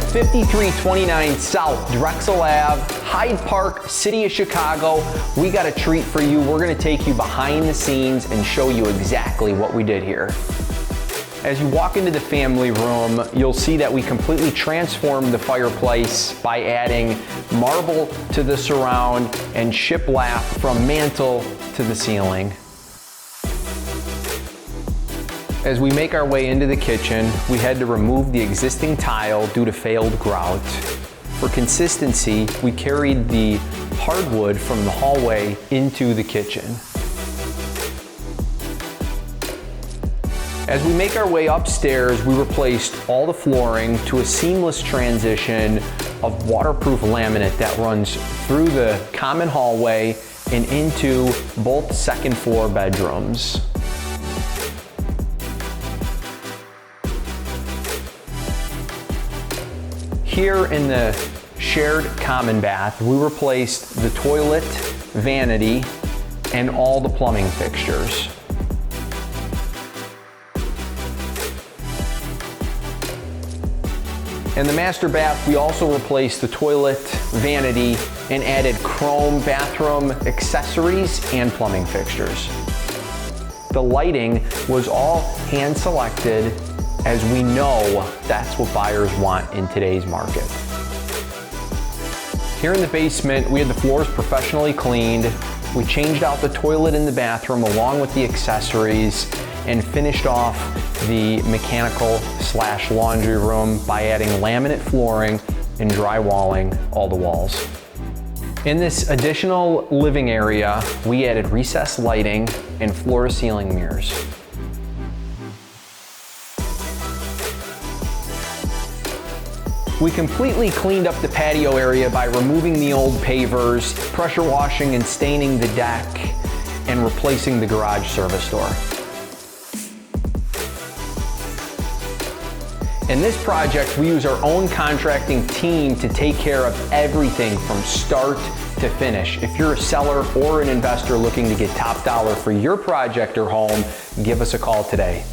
5329 South Drexel Ave, Hyde Park, City of Chicago. We got a treat for you. We're gonna take you behind the scenes and show you exactly what we did here. As you walk into the family room, you'll see that we completely transformed the fireplace by adding marble to the surround and shiplap from mantle to the ceiling. As we make our way into the kitchen, we had to remove the existing tile due to failed grout. For consistency, we carried the hardwood from the hallway into the kitchen. As we make our way upstairs, we replaced all the flooring to a seamless transition of waterproof laminate that runs through the common hallway and into both second floor bedrooms. Here in the shared common bath, we replaced the toilet, vanity, and all the plumbing fixtures. In the master bath, we also replaced the toilet, vanity, and added chrome bathroom accessories and plumbing fixtures. The lighting was all hand-selected, as we know that's what buyers want in today's market. Here in the basement, we had the floors professionally cleaned. We changed out the toilet in the bathroom along with the accessories and finished off the mechanical/laundry room by adding laminate flooring and drywalling all the walls. In this additional living area, we added recessed lighting and floor-to-ceiling mirrors. We completely cleaned up the patio area by removing the old pavers, pressure washing and staining the deck, and replacing the garage service door. In this project, we use our own contracting team to take care of everything from start to finish. If you're a seller or an investor looking to get top dollar for your project or home, give us a call today.